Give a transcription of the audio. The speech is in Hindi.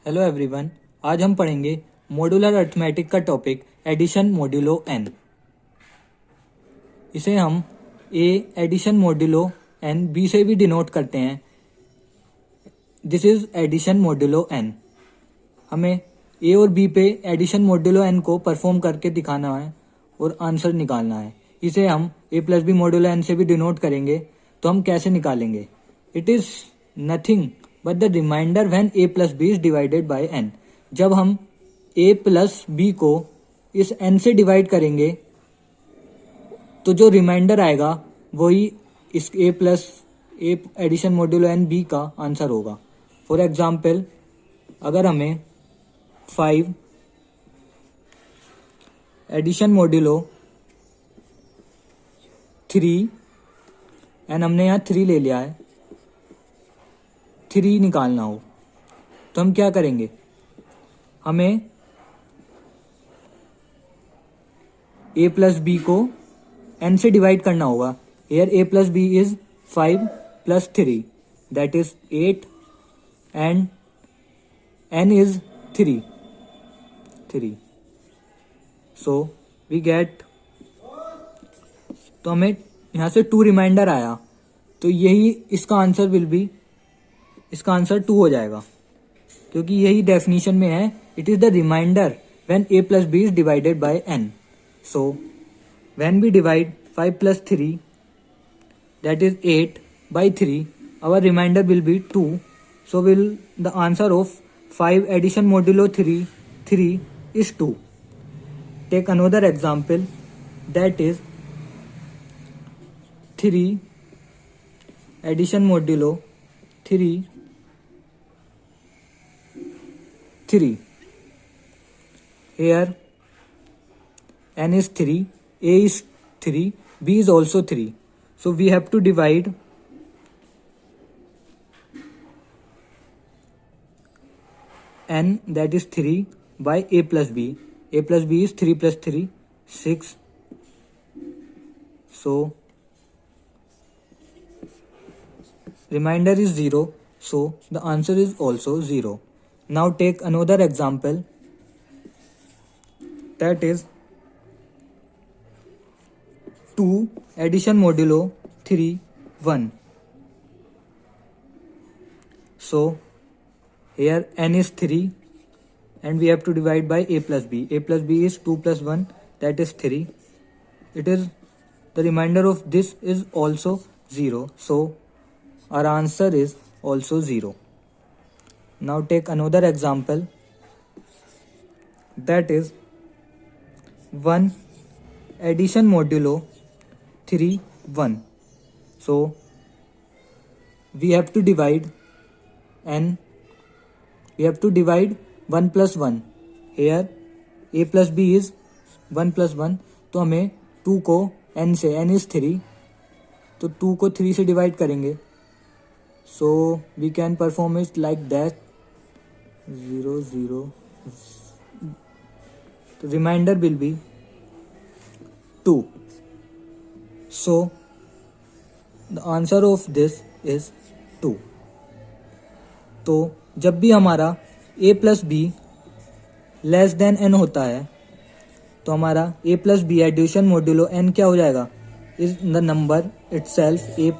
Hello everyone. आज हम पढ़ेंगे मॉड्यूलर अरिथमेटिक का टॉपिक एडिशन मॉड्यूलो एन। इसे हम a addition modulo n b से भी डिनोट करते हैं। This is addition modulo n. हमें ए और बी पे एडिशन मॉड्यूलो एन को परफॉर्म करके दिखाना है और आंसर निकालना है। इसे हम a plus b modulo n से भी डिनोट करेंगे। तो हम कैसे निकालेंगे? It is nothing but the remainder when a plus b is divided by n। जब हम a प्लस बी को इस n से डिवाइड करेंगे तो जो रिमाइंडर आएगा वही इस a plus a addition modulo n b का आंसर होगा। फॉर एग्जाम्पल, अगर हमें 5 एडिशन मॉड्यूलो 3 एंड हमने यहाँ 3 ले लिया है, 3 निकालना हो तो हम क्या करेंगे? हमें a प्लस बी को n से डिवाइड करना होगा। Here a plus b is 5 plus 3 that is 8 and n is 3। So we get, तो हमें यहाँ से 2 रिमाइंडर आया, तो यही इसका आंसर विल बी, इसका आंसर 2 हो जाएगा क्योंकि यही डेफिनेशन में है। It is the remainder when a plus b is divided by n। So when we divide 5 plus 3 that is 8 by 3, our remainder will be 2। So will the answer of 5 addition modulo 3 is 2. Take another example, that is 3 addition modulo 3. Here n is 3, a is 3, b is also 3. So we have to divide n, that is 3, by a plus b. a plus b is 3 plus 3, 6. So remainder is 0. So the answer is also 0. Now take another example, that is 2 addition modulo 3 1. So here n is 3 and we have to divide by a plus b. a plus b is 2 plus 1, that is 3. It is, the remainder of this is also 0. So our answer is also 0. Now take another example, that is 1 addition modulo 3 1. So we have to divide n, we have to divide 1 plus 1. Here a plus b is 1 plus 1. तो हमें 2 को n से, n is 3, तो 2 को 3 से डिवाइड करेंगे. So we can perform it like that, 0 0. The remainder will be 2. So the answer of this is 2. तो जब भी हमारा a plus b less than n होता है तो हमारा a plus b addition modulo n क्या हो जाएगा? Is the number itself a